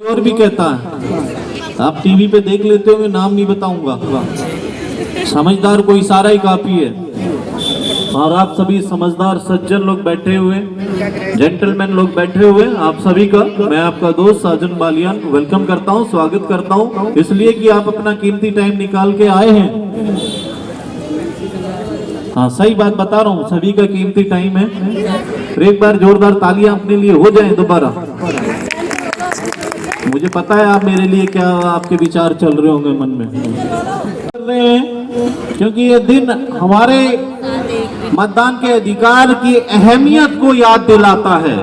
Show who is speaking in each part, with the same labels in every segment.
Speaker 1: और भी कहता है, आप टीवी पे देख लेते होंगे, नाम नहीं बताऊंगा। समझदार को इशारा ही काफी है। और आप सभी समझदार सज्जन लोग बैठे हुए, जेंटलमैन लोग बैठे हुए, आप सभी का मैं आपका दोस्त साजन बालियान वेलकम करता हूं, स्वागत करता हूं, इसलिए कि आप अपना कीमती टाइम निकाल के आए हैं। हाँ, सही बात बता रहा हूँ, सभी का कीमती टाइम है। तो एक बार जोरदार तालियां अपने लिए हो जाएं दोबारा। मुझे पता है आप मेरे लिए क्या आपके विचार चल रहे होंगे मन में, कर रहे हैं, क्योंकि ये दिन हमारे मतदान के अधिकार की अहमियत को याद दिलाता है।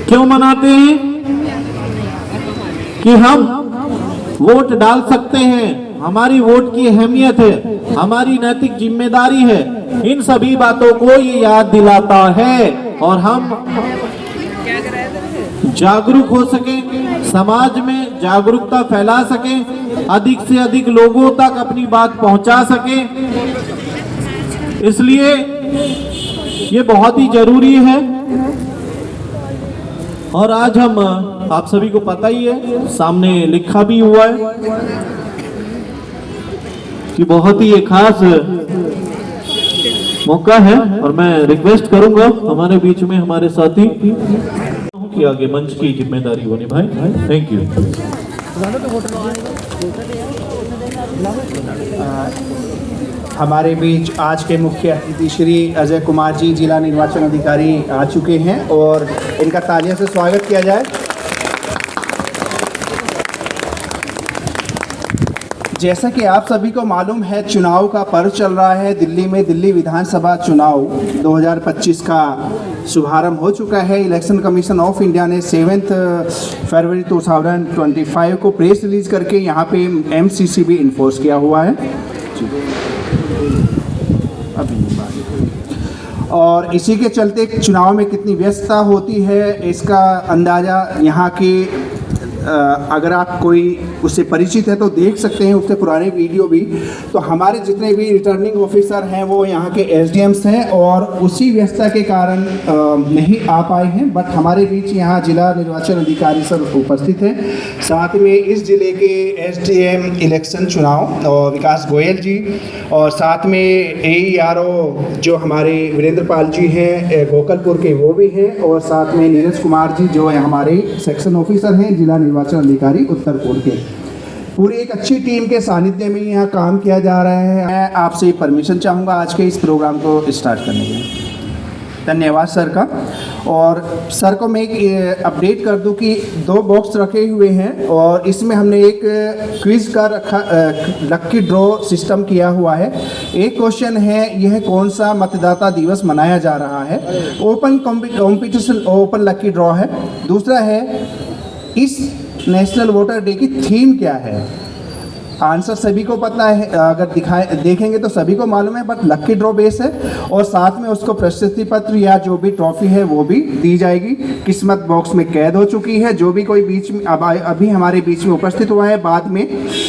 Speaker 1: क्यों मनाते हैं? कि हम वोट डाल सकते हैं, हमारी वोट की अहमियत है, हमारी नैतिक जिम्मेदारी है। इन सभी बातों को ये याद दिलाता है और हम जागरूक हो सकें, समाज में जागरूकता फैला सकें, अधिक से अधिक लोगों तक अपनी बात पहुंचा सकें। इसलिए ये बहुत ही जरूरी है। और आज हम, आप सभी को पता ही है, सामने लिखा भी हुआ है कि बहुत ही एक खास मौका है। और मैं रिक्वेस्ट करूंगा हमारे बीच में हमारे साथी कि आगे मंच की जिम्मेदारी होनी भाई। Thank you.
Speaker 2: हमारे बीच आज के मुख्य अतिथि श्री अजय कुमार जी, जिला निर्वाचन अधिकारी आ चुके हैं और इनका तालियों से स्वागत किया जाए। जैसा कि आप सभी को मालूम है, चुनाव का पर्व चल रहा है दिल्ली में। दिल्ली विधानसभा चुनाव 2025 का शुभारंभ हो चुका है। इलेक्शन कमीशन ऑफ इंडिया ने 7 फरवरी 2025 को प्रेस रिलीज करके यहाँ पे MCC भी इन्फोर्स किया हुआ है। और इसी के चलते चुनाव में कितनी व्यस्तता होती है इसका अंदाज़ा यहाँ के अगर आप कोई उससे परिचित है तो देख सकते हैं, उससे पुराने वीडियो भी। तो हमारे जितने भी रिटर्निंग ऑफिसर हैं वो यहाँ के SDMs हैं और उसी व्यस्तता के कारण नहीं आ पाए हैं। बट हमारे बीच यहाँ जिला निर्वाचन अधिकारी सर उपस्थित हैं, साथ में इस जिले के SDM इलेक्शन चुनाव और विकास गोयल जी, और साथ में AERO जो हमारे वीरेंद्र पाल जी हैं गोकलपुर के, वो भी हैं, और साथ में नीरज कुमार जी जो हमारे सेक्शन ऑफिसर हैं जिला निर्वाचन अधिकारी उत्तरपुर के। पूरी एक अच्छी टीम के सानिध्य में यहाँ काम किया जा रहा है। मैं आपसे परमिशन चाहूँगा आज के इस प्रोग्राम को स्टार्ट करने के लिए। धन्यवाद सर का। और सर को मैं एक अपडेट कर दूं कि 2 बॉक्स रखे हुए हैं और इसमें हमने एक क्विज का रखा, लक्की ड्रॉ सिस्टम किया हुआ है। एक क्वेश्चन है, यह कौन सा मतदाता दिवस मनाया जा रहा है? ओपन कॉम्पिटिशन, ओपन लक्की ड्रॉ है। दूसरा है, इस नेशनल वोटर डे की थीम क्या है? आंसर सभी को पता है, अगर देखेंगे तो सभी को मालूम है, बट लक्की ड्रॉ बेस है और साथ में उसको प्रशस्ति पत्र या जो भी ट्रॉफी है वो भी दी जाएगी। किस्मत बॉक्स में कैद हो चुकी है। जो भी कोई बीच में अभी हमारे बीच में उपस्थित हुआ है बाद में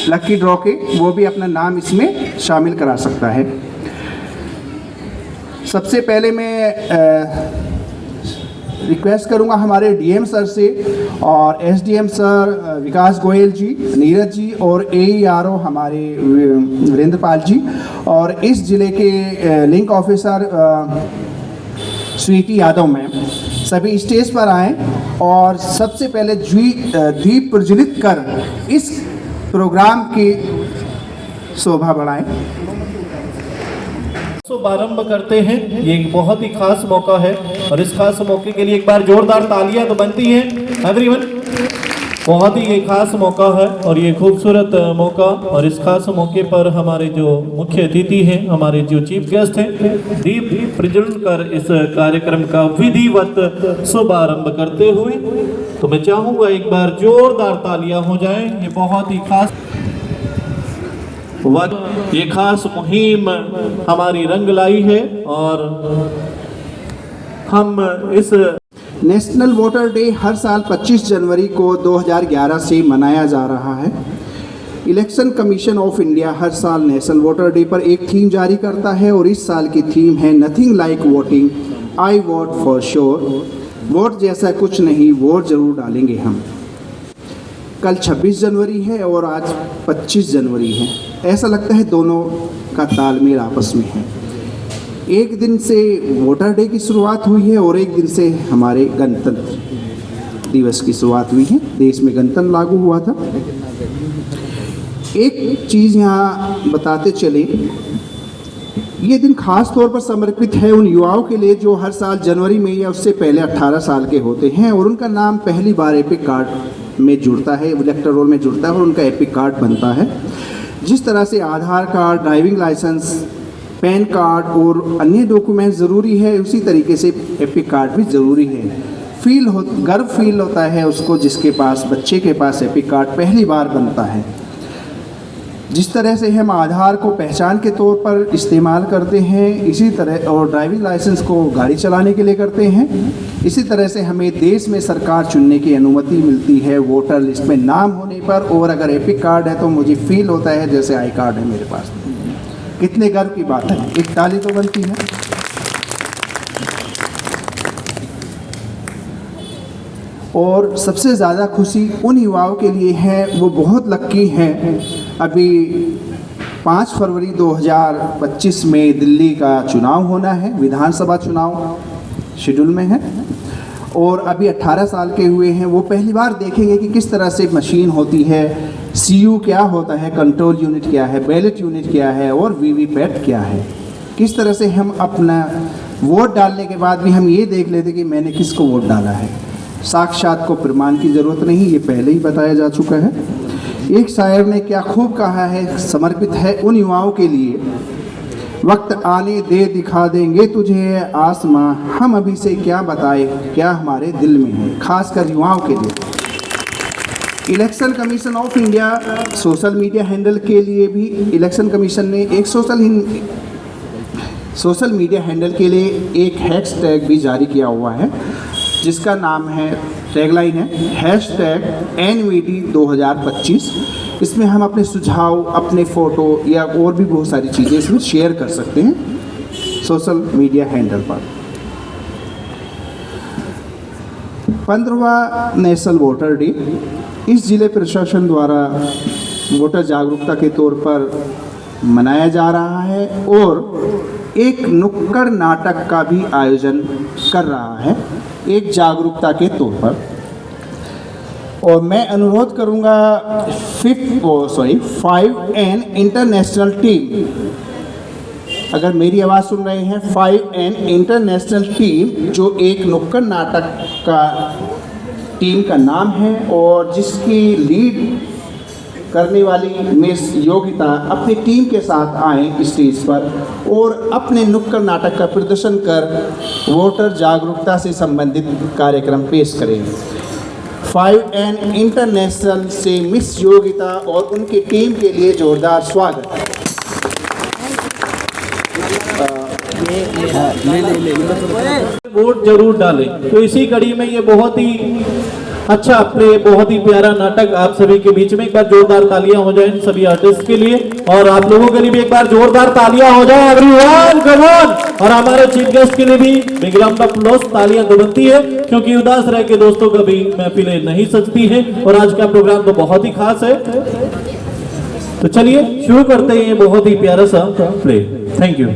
Speaker 2: लक्की ड्रॉ के, वो भी अपना नाम इसमें शामिल करा सकता है। सबसे पहले मैं रिक्वेस्ट करूंगा हमारे DM सर से और SDM सर विकास गोयल जी, नीरज जी, और AERO हमारे वीरेंद्र पाल जी, और इस ज़िले के link officer Sweety Yadav ma'am, सभी स्टेज पर आएँ और सबसे पहले दीप प्रज्वलित कर इस प्रोग्राम की शोभा बढ़ाएं।
Speaker 1: शुभारंभ करते हैं। ये एक बहुत ही खास मौका है और इस खास मौके के लिए एक बार जोरदार तालियां तो बनती हैं एवरीवन। बहुत ही ये खास मौका है और ये खूबसूरत मौका, और इस खास मौके पर हमारे जो मुख्य अतिथि हैं, हमारे जो चीफ गेस्ट हैं, दीप प्रज्वलन कर इस कार्यक्रम का विधिवत शुभारंभ करते हुए, तो मैं चाहूँगा एक बार जोरदार तालियां हो जाएं। ये बहुत ही खास ये खास मुहिम हमारी रंग लाई है और हम इस
Speaker 2: नेशनल वोटर डे हर साल 25 जनवरी को 2011 से मनाया जा रहा है। इलेक्शन कमीशन ऑफ इंडिया हर साल नेशनल वोटर डे पर एक थीम जारी करता है और इस साल की थीम है nothing like voting, I vote for sure. Vote जैसा कुछ नहीं, वोट जरूर डालेंगे हम। कल 26 जनवरी है और आज 25 जनवरी है। ऐसा लगता है दोनों का तालमेल आपस में है। एक दिन से वोटर डे की शुरुआत हुई है और एक दिन से हमारे गणतंत्र दिवस की शुरुआत हुई है। देश में गणतंत्र लागू हुआ था। एक चीज़ यहाँ बताते चले, ये दिन खास तौर पर समर्पित है उन युवाओं के लिए जो हर साल जनवरी में या उससे पहले 18 साल के होते हैं और उनका नाम पहली बार एपिक कार्ड में जुड़ता है, इलेक्टोरल रोल में जुड़ता है और उनका एपिक कार्ड बनता है। जिस तरह से Aadhaar card, driving licence, PAN card और अन्य डॉक्यूमेंट ज़रूरी है, उसी तरीके से एपिक कार्ड भी ज़रूरी है। गर्व फील होता है उसको जिसके पास, बच्चे के पास एपिक कार्ड पहली बार बनता है। जिस तरह से हम आधार को पहचान के तौर पर इस्तेमाल करते हैं, इसी तरह और ड्राइविंग लाइसेंस को गाड़ी चलाने के लिए करते हैं, इसी तरह से हमें देश में सरकार चुनने की अनुमति मिलती है वोटर लिस्ट में नाम होने पर। और अगर एपिक कार्ड है तो मुझे फील होता है जैसे आई कार्ड है मेरे पास। कितने गर्व की बात है, एक ताली तो बनती है। और सबसे ज़्यादा खुशी उन युवाओं के लिए है, वो बहुत लक्की हैं। अभी 5 फरवरी 2025 में दिल्ली का चुनाव होना है, विधानसभा चुनाव शेड्यूल में है और अभी 18 साल के हुए हैं। वो पहली बार देखेंगे कि किस तरह से मशीन होती है, सीयू क्या होता है, कंट्रोल यूनिट क्या है, बैलेट यूनिट क्या है और वीवीपैट क्या है। किस तरह से हम अपना वोट डालने के बाद भी हम ये देख लेते कि मैंने किसको वोट डाला है। साक्षात को प्रमाण की ज़रूरत नहीं, ये पहले ही बताया जा चुका है। एक शायर ने क्या खूब कहा है, समर्पित है उन युवाओं के लिए, वक्त आने दे दिखा देंगे तुझे आसमां, हम अभी से क्या बताए क्या हमारे दिल में है। खासकर युवाओं के लिए election commission of India social media handle के लिए भी, इलेक्शन कमीशन ने एक सोशल मीडिया हैंडल के लिए एक हैशटैग भी जारी किया हुआ है जिसका नाम है, टैगलाइन है #NVD 2025। इसमें हम अपने सुझाव, अपने फ़ोटो या और भी बहुत सारी चीज़ें इसमें शेयर कर सकते हैं सोशल मीडिया हैंडल पर। 15वां नेशनल वोटर डे इस जिले प्रशासन द्वारा वोटर जागरूकता के तौर पर मनाया जा रहा है और एक नुक्कड़ नाटक का भी आयोजन कर रहा है एक जागरूकता के तौर पर। और मैं अनुरोध करूंगा 5N इंटरनेशनल टीम, अगर मेरी आवाज़ सुन रहे हैं, 5N इंटरनेशनल टीम जो एक नुक्कड़ नाटक का टीम का नाम है और जिसकी लीड करने वाली मिस योगिता अपनी टीम के साथ आए स्टेज पर और अपने नुक्कड़ नाटक का प्रदर्शन कर वोटर जागरूकता से संबंधित कार्यक्रम पेश करें। 5N इंटरनेशनल से मिस योगिता और उनकी टीम के लिए जोरदार स्वागत।
Speaker 1: वोट जरूर डालें। तो इसी कड़ी में ये बहुत ही अच्छा प्ले, बहुत ही प्यारा नाटक आप सभी के बीच में। एक बार जोरदार तालियां हो जाए इन सभी आर्टिस्ट के लिए और आप लोगों के लिए भी एक बार जोरदार तालियां हो जाए एवरीवन, कम ऑन। और हमारे चीफ गेस्ट के लिए भी बिग राउंड ऑफ अप्लॉज, तालियां तो बनती है क्योंकि उदास रह के दोस्तों कभी महफिलें नहीं सजती हैं और आज का प्रोग्राम तो बहुत ही खास है। तो चलिए शुरू करते हैं ये बहुत ही प्यारा सा प्ले। Thank you.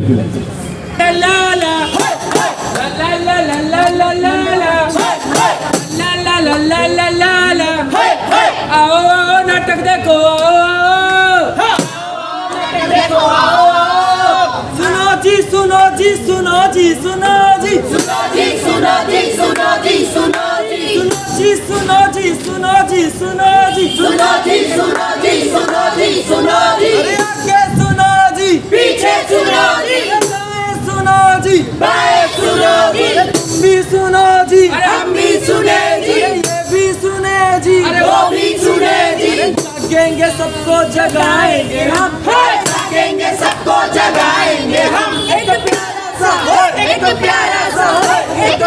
Speaker 3: आओ नाटक देखो, सुनो जी सुनो जी सुनो जी सुनो जी सुनो जी सुनो जी सुनो जी सुनो जी सुनो जी सुनो जी सुनो जी सुनो जी सुनो जी सुनो जी सुनो जी, अरे आगे सुनो जी, पीछे सुनो जी, दाएं सुनो जी, बाएं सुनो जी, तुम भी सुनो जी, हम भी सुने जी, ये भी सुने जी, अरे वो भी सुने जी। जागेंगे सबको जगाएंगे हम, जागेंगे सबको जगाएंगे हम। एक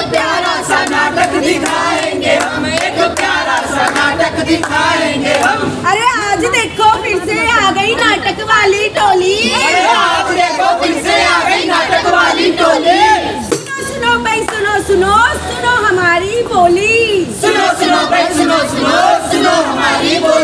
Speaker 3: प्यारा सा नाटक दिखाएंगे हम, एक प्यारा सा नाटक दिखाएंगे हम।
Speaker 4: अरे आज देखो फिर से आ गई नाटक वाली टोली,
Speaker 3: अरे आज देखो फिर से आ गई नाटक वाली टोली।
Speaker 4: सुनो सुनो भाई सुनो सुनो हमारी बोली,
Speaker 3: सुनो सुनो भाई सुनो सुनो हमारी बोली।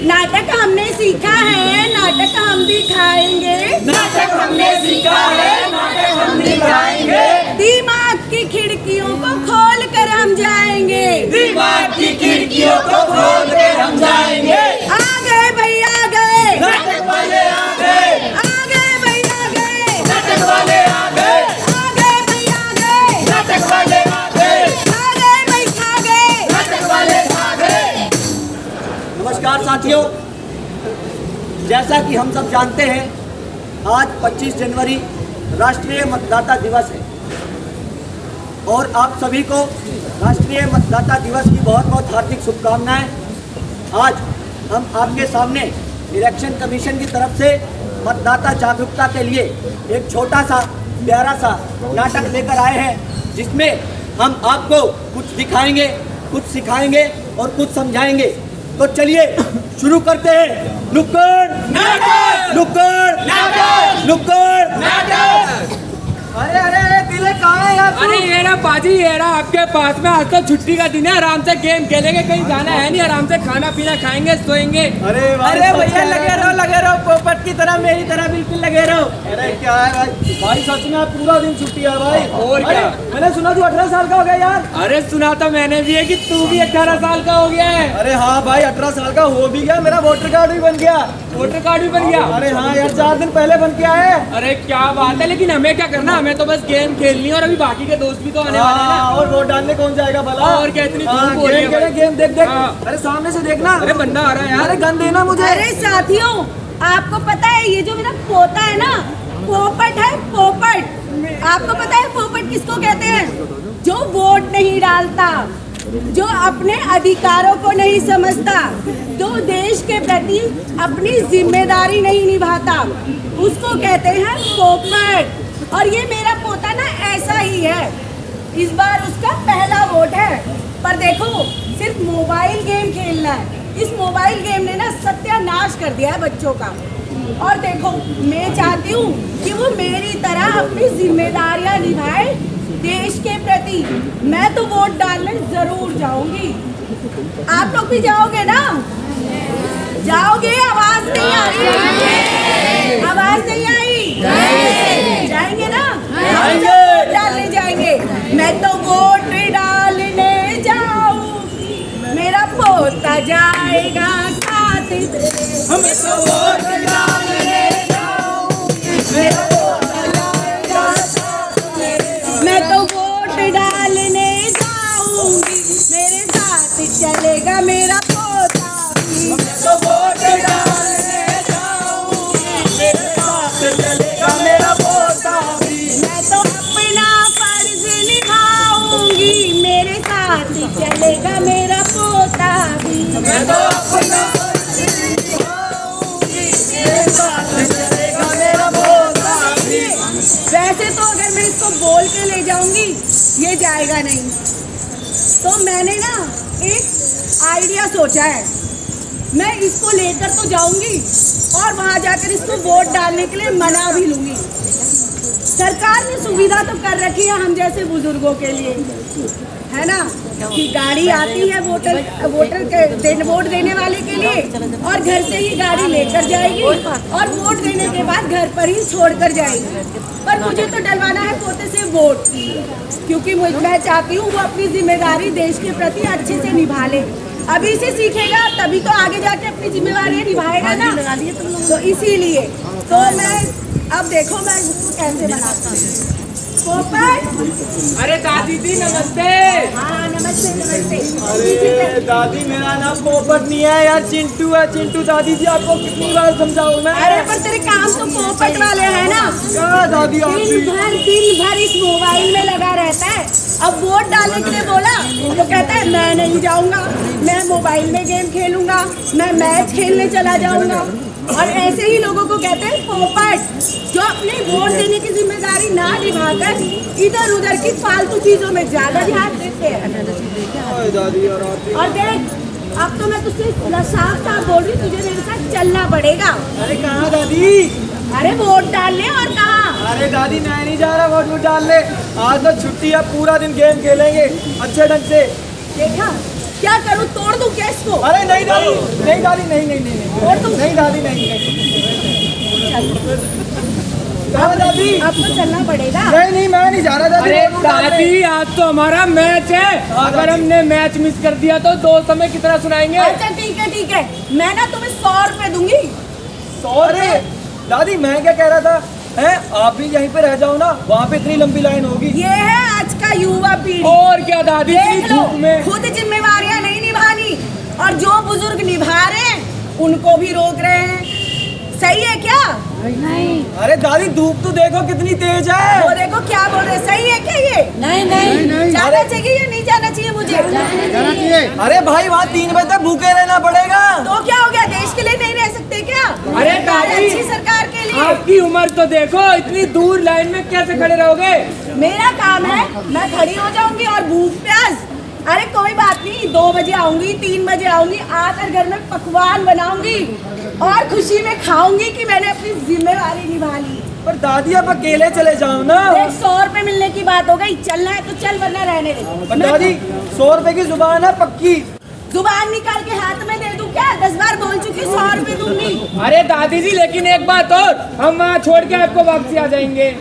Speaker 4: नाटक हमने सीखा है, नाटक हम दिखाएंगे।
Speaker 3: नाटक हमने सीखा है, नाटक हम दिखाएंगे।
Speaker 4: दिमाग की खिड़कियों को खोल कर हम जाएंगे।
Speaker 3: दिमाग की खिड़कियों को खोल के हम जाएंगे।
Speaker 4: आ गए भैया आ गए,
Speaker 3: नाटक वाले आ गए।
Speaker 4: आ गए भैया आ गए,
Speaker 3: नाटक वाले आ गए।
Speaker 4: आ गए भैया आ गए,
Speaker 3: नाटक वाले आ गए।
Speaker 4: आ गए भैया आ गए।
Speaker 3: नाटक वाले आ गए।
Speaker 5: नमस्कार साथियों, जैसा कि हम सब जानते हैं आज 25 जनवरी राष्ट्रीय मतदाता दिवस है और आप सभी को राष्ट्रीय मतदाता दिवस की बहुत बहुत हार्दिक शुभकामनाएं। आज हम आपके सामने इलेक्शन कमीशन की तरफ से मतदाता जागरूकता के लिए एक छोटा सा प्यारा सा नाटक लेकर आए हैं जिसमें हम आपको कुछ दिखाएंगे, कुछ सिखाएंगे और कुछ समझाएंगे। तो चलिए शुरू करते हैं। नुक्कड़
Speaker 3: नाटक!
Speaker 5: नुक्कड़
Speaker 3: नाटक!
Speaker 5: नुक्कड़
Speaker 3: नाटक!
Speaker 5: अरे अरे अरे तिले कहाँ है यार?
Speaker 6: अरे ये रहा पाजी, ये रहा आपके पास में। आज तो छुट्टी का दिन है, आराम से गेम खेलेंगे, कहीं जाना है नहीं, आराम से खाना पीना खाएंगे, सोएंगे।
Speaker 5: अरे
Speaker 6: अरे भैया लगे रहो पोपट की तरह, मेरी तरह बिल्कुल लगे रहो।
Speaker 5: अरे क्या है भाई? भाई सच में आज पूरा दिन छुट्टी है भाई।
Speaker 6: और
Speaker 5: अरे,
Speaker 6: क्या?
Speaker 5: मैंने सुना तू 18 साल का हो गया यार।
Speaker 6: अरे सुना तो मैंने भी है कि तू भी 18 साल का हो गया है।
Speaker 5: अरे हाँ भाई 18 साल का हो भी गया, मेरा वोटर कार्ड भी बन गया।
Speaker 6: वोटर कार्ड भी बन गया।
Speaker 5: अरे हाँ यार 4 दिन पहले बन के आए।
Speaker 6: अरे क्या बात है, लेकिन हमें क्या करना, हमें तो बस गेम खेलनी है और अभी बाकी के दोस्त भी तो आने वाले हैं ना।
Speaker 5: हाँ, और वोट डालने कौन जाएगा भला?
Speaker 6: और क्या इतनी
Speaker 5: हाँ,
Speaker 6: धूप हो रही है
Speaker 5: गेम
Speaker 6: भाई।
Speaker 5: गेम देख देख।
Speaker 6: हाँ।
Speaker 5: अरे सामने से देखना।
Speaker 6: अरे बंदा आ रहा है यार।
Speaker 5: अरे गन देना मुझे।
Speaker 4: अरे साथियों, आपको पता है ये जो मेरा पोता है ना, पोपट है, पोपट। आपको पता है पोपट किसको कहते हैं? जो वोट नहीं डालता, जो अपने अधिकारों को नहीं समझता, जो देश के प्रति अपनी जिम्मेदारी नहीं निभाता, उसको कहते हैं पोपट। और ये मेरा पोता ना ऐसा ही है। इस बार उसका पहला वोट है, पर देखो सिर्फ मोबाइल गेम खेलना है। इस मोबाइल गेम ने ना सत्यानाश कर दिया है बच्चों का। और देखो मैं चाहती हूँ कि वो मेरी तरह अपनी जिम्मेदारियां निभाए देश के प्रति। मैं तो वोट डालने जरूर जाऊंगी। आप लोग भी जाओगे ना? जाओगे? आवाज नहीं आ रही, आवाज नहीं आई। जाएंगे ना?
Speaker 5: जाएंगे।
Speaker 4: वोट डालने जाएंगे। मैं तो वोट डालने जाऊंगी, मेरा पोता जाएगा साथ तेरे।
Speaker 3: हमें तो वोट डालने जाऊंगी, मेरा पोता जाएगा साथ मेरे।
Speaker 4: मैं तो वोट डालने जाऊंगी, मेरे साथ चलेगा मेरा पोता भी।
Speaker 3: तो वोट डालने जाऊंगी, मेरे साथ चलेगा मेरा पोता भी।
Speaker 4: मैं तो अपना फर्ज निभाऊंगी, मेरे साथ चलेगा मेरा पोता भी।
Speaker 3: मैं तो अपना फर्ज निभाऊंगी, मेरे साथ चलेगा मेरा पोता भी।
Speaker 4: वैसे तो अगर मैं इसको बोल के ले जाऊंगी ये जाएगा नहीं, तो मैंने ना एक आइडिया सोचा है। मैं इसको लेकर तो जाऊंगी और वहां जाकर इसको वोट डालने के लिए मना भी लूंगी। सरकार ने सुविधा तो कर रखी है हम जैसे बुजुर्गों के लिए, है ना, कि गाड़ी आती है वोटर के वोट देने वाले के लिए, और घर से ही गाड़ी लेकर जाएगी और वोट देने के बाद घर पर ही छोड़कर जाएगी। पर मुझे तो डलवाना है पोते से वोट, क्योंकि मैं चाहती हूँ वो अपनी जिम्मेदारी देश के प्रति अच्छे से निभा ले। अभी से सीखेगा तभी तो आगे जाके अपनी जिम्मेदारी निभाएगा ना। तो इसीलिए तो मैं अब देखो मैं उसको कैसे बनाता हूँ। पोपट,
Speaker 6: अरे दादी जी नमस्ते।
Speaker 4: हाँ नमस्ते नमस्ते।
Speaker 5: अरे दादी मेरा नाम पोपट नहीं है यार, चिंटू है चिंटू। दादी जी आपको कितनी बार समझाऊं मैं?
Speaker 4: अरे पर तेरे काम तो पोपट वाले हैं ना।
Speaker 5: क्या दादी आप भी?
Speaker 4: दिन भर इस मोबाइल में लगा रहता है। अब वोट डालने के लिए बोला तो कहता है मैं नहीं जाऊंगा, मैं मोबाइल में गेम खेलूंगा, मैं मैच खेलने चला जाऊंगा। और ऐसे ही लोगों को कहते हैं पोपट, जो अपने वोट देने की जिम्मेदारी ना निभाकर इधर उधर की फालतू चीजों में ज्यादा ध्यान देते हैं।
Speaker 5: ओए दादी यार आप भी।
Speaker 4: और देख अब तो मैं तुझसे साफ साफ बोल रही हूँ, तुझे मेरे साथ चलना पड़ेगा।
Speaker 5: अरे कहाँ दादी?
Speaker 4: अरे वोट डालने। और कहाँ?
Speaker 5: अरे दादी मैं नहीं जा रहा वोट डालने। आज तो छुट्टी है, पूरा दिन गेम खेलेंगे अच्छे ढंग से।
Speaker 4: देखा क्या करूँ, तोड़ दूँ क्या इसको?
Speaker 5: अरे नहीं दादी, नहीं दादी, नहीं नहीं नहीं
Speaker 4: तोड़ दूँ?
Speaker 5: नहीं दादी, नहीं कहाँ दादी?
Speaker 4: अब तो चलना पड़ेगा।
Speaker 5: नहीं नहीं, मैं नहीं जा रहा दादी।
Speaker 6: अरे दादी, आज तो हमारा मैच है, अगर हमने मैच मिस कर दिया तो दोस्त हमें कितना सुनाएंगे।
Speaker 4: अच्छा ठीक है ठीक है, मैं ना तुम्हें 100 रुपए दूंगी।
Speaker 5: 100 रुपए? दादी मैं क्या कह रहा था, है आप भी यहीं पे रह जाओ ना, वहाँ पे इतनी लंबी लाइन होगी।
Speaker 4: ये है आज का युवा पीढ़ी।
Speaker 6: और क्या दादी, इतनी
Speaker 4: देख लो,
Speaker 6: धूप में।
Speaker 4: खुद जिम्मेवारियां नहीं निभानी और जो बुजुर्ग निभा रहे हैं उनको भी रोक रहे हैं। सही है क्या? नहीं।
Speaker 5: अरे दादी धूप तो देखो कितनी तेज है।
Speaker 4: वो देखो क्या बोल रहे, सही है क्या ये? नहीं नहीं, जाना चाहिए या नहीं जाना चाहिए मुझे?
Speaker 2: जाना चाहिए।
Speaker 5: अरे भाई वहाँ 3 बजे तक भूखे रहना पड़ेगा।
Speaker 4: तो क्या हो गया, देश के लिए नहीं रह सकते क्या?
Speaker 6: अरे दादी,
Speaker 4: अच्छी सरकार के लिए।
Speaker 6: आपकी उम्र तो देखो, इतनी दूर लाइन में कैसे खड़े रहोगे?
Speaker 4: मेरा काम है, मैं खड़ी हो जाऊंगी और भूख प्यास, अरे कोई बात नहीं, 2 बजे आऊंगी, 3 बजे आऊंगी, आकर घर में पकवान बनाऊंगी और खुशी में खाऊंगी कि मैंने अपनी जिम्मेवारी निभा ली।
Speaker 5: पर दादी आप अकेले चले जाओ ना।
Speaker 4: देख 100 रुपए मिलने की बात हो गई, चलना है तो चल वरना रहने दे।
Speaker 5: पर दादी 100 रुपए की जुबान है पक्की।
Speaker 4: जुबान निकाल के हाथ में दे दूं क्या? 10 बार बोल चुकी, 100 रुपए दूंगी।
Speaker 6: अरे दादी जी, लेकिन एक बात और, हम वहाँ छोड़ के आपको वापसी आ जाएंगे।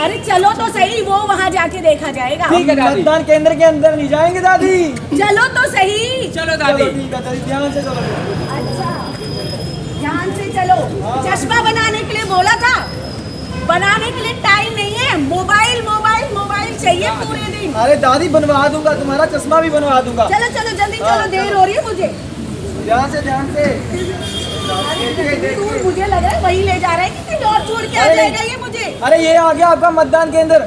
Speaker 4: अरे चलो तो सही, वो वहाँ जाके देखा जाएगा।
Speaker 6: ठीक है दादी।
Speaker 5: मतदान केंद्र के अंदर नहीं जाएंगे दादी।
Speaker 4: चलो तो सही।
Speaker 6: चलो दादी।
Speaker 5: चलो ठीक है दादी, ध्यान से चलो।
Speaker 4: अच्छा ध्यान से चलो। चश्मा बनाने के लिए बोला था, बनाने के लिए टाइम नहीं है। मोबाइल मोबाइल मोबाइल चाहिए पूरे दिन।
Speaker 5: अरे दादी बनवा दूंगा, तुम्हारा चश्मा भी बनवा दूंगा।
Speaker 4: चलो चलो जल्दी चलो, देर हो रही है मुझे।
Speaker 5: ध्यान से ध्यान से।
Speaker 4: दूर मुझे लग रहा है वही ले जा रहा है कि कहीं और छोड़ के आ जाएगा ये मुझे।
Speaker 5: अरे ये आ गया आपका मतदान केंद्र।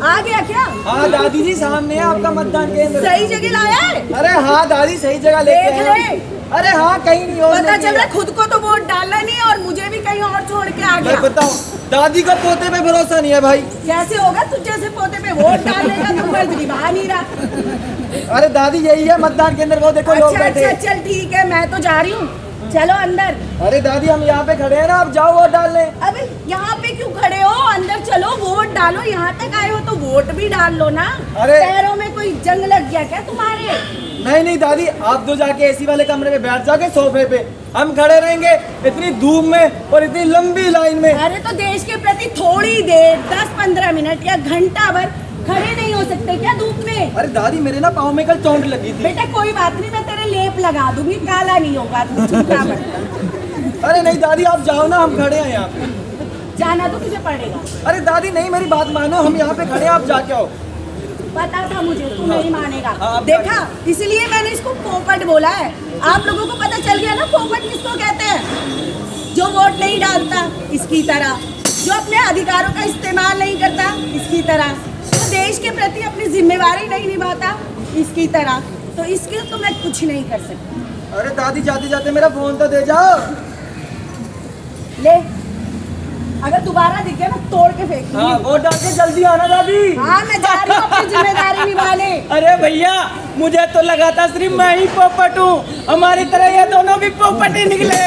Speaker 4: आ गया क्या?
Speaker 5: हाँ दादी जी, सामने है आपका मतदान केंद्र।
Speaker 4: सही जगह लाया है?
Speaker 5: अरे हाँ दादी, सही जगह लेके
Speaker 4: देख
Speaker 5: आए हैं।
Speaker 4: ले।
Speaker 5: अरे हाँ, कहीं नहीं और
Speaker 4: पता
Speaker 5: लेके
Speaker 4: चल रहा
Speaker 5: आए।
Speaker 4: है खुद को तो वोट डालना नहीं और मुझे भी कहीं और छोड़ के आ
Speaker 5: मैं
Speaker 4: गया।
Speaker 5: बताऊं, दादी को पोते पे भरोसा नहीं है भाई।
Speaker 4: कैसे होगा, तुझ जैसे पोते पे वोट डालने का तू फर्ज निभा नहीं रहा।
Speaker 5: अरे दादी यही है मतदान केंद्र, वो देखो लोग
Speaker 4: अच्छा
Speaker 5: बैठे
Speaker 4: अच्छा चल ठीक है, मैं तो जा रही हूँ, चलो अंदर।
Speaker 5: अरे दादी हम यहाँ पे खड़े हैं ना, आप जाओ वोट डालने।
Speaker 4: अबे यहाँ पे क्यों खड़े हो, अंदर चलो वोट डालो। यहाँ तक आए हो तो वोट भी डाल लो ना।
Speaker 5: अरे-
Speaker 4: पैरों में कोई जंग लग गया क्या तुम्हारे?
Speaker 5: नहीं नहीं दादी, आप दो जाके एसी वाले कमरे में बैठ जाके सोफे पे, हम खड़े रहेंगे इतनी धूप में और इतनी लंबी लाइन में।
Speaker 4: अरे तो देश के प्रति थोड़ी देर 10-15 मिनट या घंटा भर खड़े नहीं हो सकते क्या धूप में?
Speaker 5: अरे दादी मेरे ना पाँव में कल चोट लगी थी।
Speaker 4: बेटा कोई बात नहीं, मैं तेरे लेप लगा दूंगी, काला नहीं होगा तू, चिंता मत।
Speaker 5: अरे नहीं दादी आप जाओ ना, हम खड़े हैं यहाँ पे।
Speaker 4: जाना तो तुझे पड़ेगा।
Speaker 5: अरे दादी नहीं, मेरी बात मानो, हम यहाँ पे खड़े हैं, आप जाके आओ।
Speaker 4: पता था मुझे तू नहीं मानेगा।
Speaker 5: हाँ,
Speaker 4: देखा, इसलिए मैंने इसको पोपट बोला है। आप लोगों को पता चल गया ना पोपट किसको कहते हैं? जो वोट नहीं डालता इसकी तरह, जो अपने अधिकारों का इस्तेमाल नहीं करता इसकी तरह, जो देश के प्रति अपनी जिम्मेवारी नहीं निभाता इसकी तरह। तो इसके तो मैं कुछ नहीं कर सकती।
Speaker 5: अरे दादी जाते जाते मेरा फोन तो दे जाओ।
Speaker 4: ले, अगर दोबारा दिख गया ना तोड़ के फेंक दूंगी।
Speaker 5: हाँ वोट डाल के जल्दी आना दादी।
Speaker 4: हाँ मैं जा रही हूँ अपनी जिम्मेदारी निभाने।
Speaker 5: अरे भैया मुझे तो लगा था सिर्फ मैं ही पोपट हूँ, हमारी तरह ये दोनों भी पोपट ही निकले।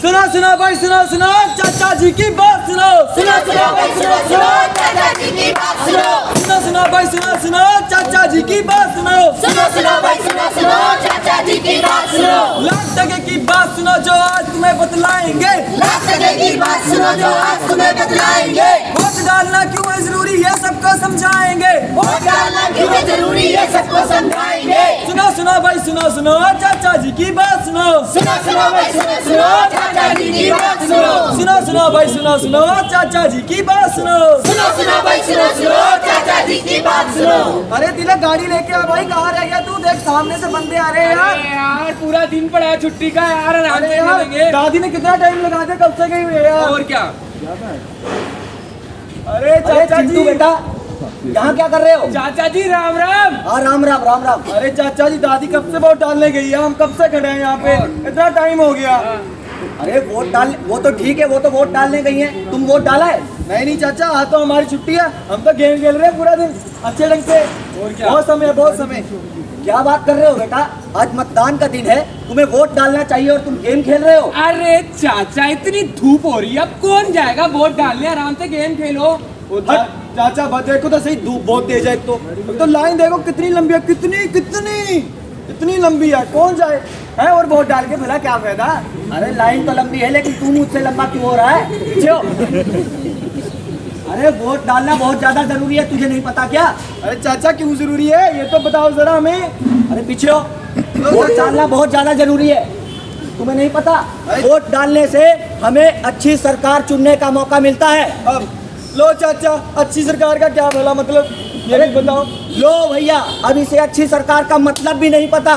Speaker 5: सुनो सुनो भाई, सुनो सुनो चाचा जी की बात सुनो। सुनो सुनो भाई, सुनो सुनो चाचा जी की बात सुनो। सुनो सुनो भाई, सुनो सुनो चाचा जी की बात सुनो।
Speaker 3: सुनो सुनो भाई, सुनो सुनो चाचा जी की बात सुनो।
Speaker 5: लाख टके की बात सुनो जो आज तुम्हें बतलाएंगे।
Speaker 3: लाख टके की बात सुनो जो आज तुम्हें बतलाएंगे।
Speaker 5: वोट डालना क्यों है जरूरी है सबको समझाएंगे।
Speaker 3: वोट डालना क्यों है जरूरी है सबको समझाएंगे।
Speaker 5: सुनो सुनो भाई, सुनो सुनो चाचा जी की बात सुनो।
Speaker 3: सुनो सुनो भाई, सुनो सुनो चाचा जी की बात सुनो।
Speaker 5: सुनो सुनो भाई, सुनो सुनो चाचा जी की बात सुनो।
Speaker 3: सुनो सुनो भाई, सुनो सुनो चाचा जी की बात सुनो।
Speaker 5: अरे तिलक गाड़ी लेके आ भाई, कहाँ रह गया तू? देख सामने से बंदे आ रहे हैं यार।
Speaker 6: अरे यार, पूरा दिन पड़ा है छुट्टी का यार, आराम
Speaker 5: अरे
Speaker 6: से
Speaker 5: यार,
Speaker 6: खेलेंगे।
Speaker 5: दादी ने कितना टाइम लगा दिया, कब से गई हुई है यार।
Speaker 6: और क्या?
Speaker 5: अरे चाचा जी बेटा, यहाँ क्या कर रहे हो?
Speaker 6: चाचा जी राम राम।
Speaker 5: हाँ राम राम राम राम। अरे चाचा जी दादी कब से वोट डालने गई है, हम कब से खड़े हैं यहाँ पे, इतना टाइम हो गया। अरे वोट डाल, वो तो ठीक है, वो तो वोट डालने गई है, तुम वोट डाला है? नहीं चाचा, आज तो हमारी छुट्टी है, हम तो गेम खेल रहे हैं पूरा दिन अच्छे ढंग से।
Speaker 6: और क्या?
Speaker 5: बहुत समय, बहुत समय। क्या बात कर रहे हो बेटा, आज मतदान का दिन है, तुम्हें वोट डालना चाहिए और तुम गेम खेल रहे हो।
Speaker 6: अरे चाचा, इतनी धूप हो रही है, अब कौन जाएगा वोट डालने? आराम से गेम खेलो।
Speaker 5: हट,
Speaker 3: चाचा बस देखो तो सही, धूप बहुत तेज है। एक तो लाइन देखो कितनी लंबी है, कितनी लंबी है, कौन जाए है? और वोट डाल के भला क्या फायदा?
Speaker 5: अरे लाइन तो लंबी है, लेकिन तू मुझसे लंबा क्यों हो रहा है? पीछे हो। अरे वोट डालना बहुत ज्यादा जरूरी है, तुझे नहीं पता क्या?
Speaker 3: अरे चाचा क्यों जरूरी है, ये तो बताओ जरा हमें।
Speaker 5: अरे पीछे हो। वोट डालना बहुत ज्यादा जरूरी है, तुम्हें नहीं पता? वोट डालने से हमें अच्छी सरकार चुनने का मौका मिलता है।
Speaker 3: अब लो चाचा, अच्छी सरकार का क्या भला मतलब, ये भी बताओ।
Speaker 5: लो भैया, अब इसे अच्छी सरकार का मतलब भी नहीं पता।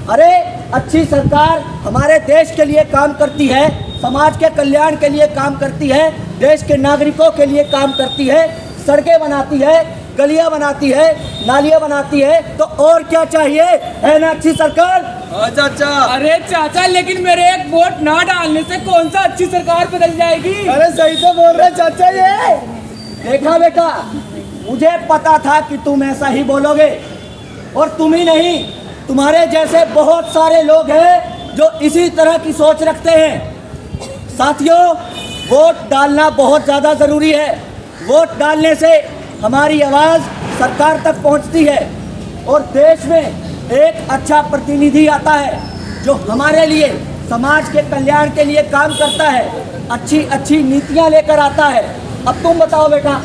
Speaker 5: अरे अच्छी सरकार हमारे देश के लिए काम करती है, समाज के कल्याण के लिए काम करती है, देश के नागरिकों के लिए काम करती है, सड़कें बनाती है, गलियां बनाती है, नालियां बनाती है, तो और क्या चाहिए, है ना अच्छी सरकार?
Speaker 3: हाँ चाचा।
Speaker 6: अरे चाचा, लेकिन मेरे एक वोट ना डालने से कौन सा अच्छी सरकार बदल जाएगी?
Speaker 3: अरे सही तो बोल रहे चाचा ये।
Speaker 5: देखा बेटा, मुझे पता था कि तुम ऐसा ही बोलोगे, और तुम ही नहीं, तुम्हारे जैसे बहुत सारे लोग हैं जो इसी तरह की सोच रखते हैं। साथियों, वोट डालना बहुत ज़्यादा ज़रूरी है। वोट डालने से हमारी आवाज़ सरकार तक पहुंचती है और देश में एक अच्छा प्रतिनिधि आता है जो हमारे लिए, समाज के कल्याण के लिए काम करता है, अच्छी अच्छी नीतियां लेकर आता है। अब तुम बताओ बेटा,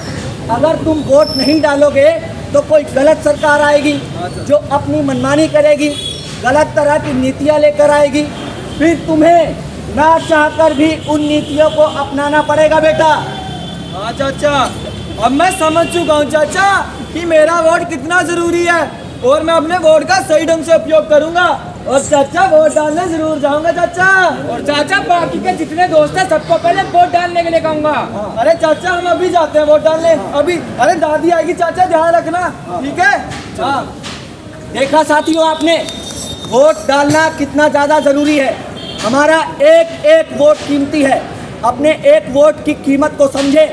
Speaker 5: अगर तुम वोट नहीं डालोगे तो कोई गलत सरकार आएगी जो अपनी मनमानी करेगी, गलत तरह की नीतियां लेकर आएगी, फिर तुम्हें ना चाहकर भी उन नीतियों को अपनाना पड़ेगा बेटा।
Speaker 3: हाँ चाचा, अब मैं समझ चुका हूँ चाचा कि मेरा वोट कितना जरूरी है, और मैं अपने वोट का सही ढंग से उपयोग करूंगा, और चाचा वोट डालने जरूर जाऊंगा चाचा।
Speaker 6: और चाचा, बाकी के जितने दोस्त हैं सबको पहले वोट डालने के लिए कहूँगा।
Speaker 3: अरे चाचा, हम अभी जाते हैं वोट डालने, अभी। अरे दादी आएगी चाचा, ध्यान रखना, ठीक है? हाँ।
Speaker 5: देखा साथियों आपने, वोट डालना कितना ज़्यादा ज़रूरी है। हमारा एक एक वोट कीमती है। अपने एक वोट की कीमत को समझें,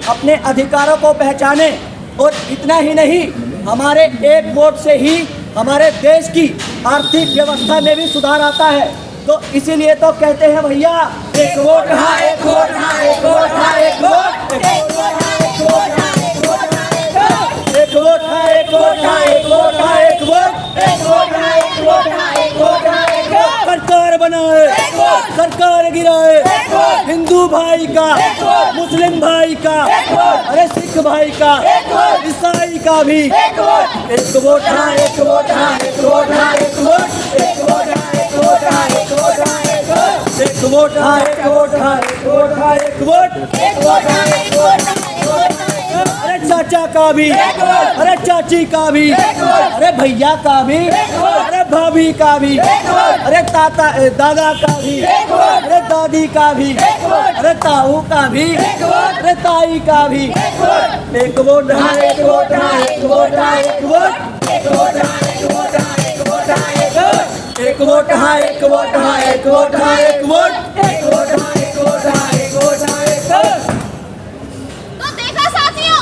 Speaker 5: अपने अधिकारों को पहचानें, और इतना ही नहीं, हमारे एक वोट से ही हमारे देश की आर्थिक व्यवस्था में भी सुधार आता है। तो इसीलिए तो कहते हैं भैया, एक वोट हाँ एक वोट हाँ एक वोट हाँ एक वोट, एक वोट हाँ एक वोट हाँ एक वोट एक वोट हाँ एक वोट हाँ एक वोट हाँ एक वोट, एक वोट हाँ एक वोट हाँ एक वोट हाँ एक वोट। सरकार बनाए, सरकार गिराए, हिंदू भाई का, मुस्लिम भाई का, अरे सिख भाई का, ईसाई का भी, एक वोट हाँ एक वोट हाँ एक वोट हाँ एक वोट, एक वोट हाँ एक वोट हाँ एक वोट हाँ एक वोट, एक वोट हाँ एक वोट हाँ एक वोट हाँ एक वोट, एक वोट हाँ एक वोट हाँ एक वोट। अरे चाचा का भी, अरे चाची का भी, अरे भैया का भी, अरे भाभी का भी, अरे दादा का भी, अरे दादी का भी, अरे ताऊ का भी, अरे ताई का भी। एक वोट हाँ एक वोट हाँ एक वोट हाँ एक वोट, एक वोट हाँ एक वोट हाँ एक वोट हाँ एक वोट, एक वोट हाँ एक वोट हाँ एक वोट हाँ एक वोट, एक वोट हाँ एक वोट हाँ एक वोट हाँ एक वोट।
Speaker 7: तो देखा साथियों,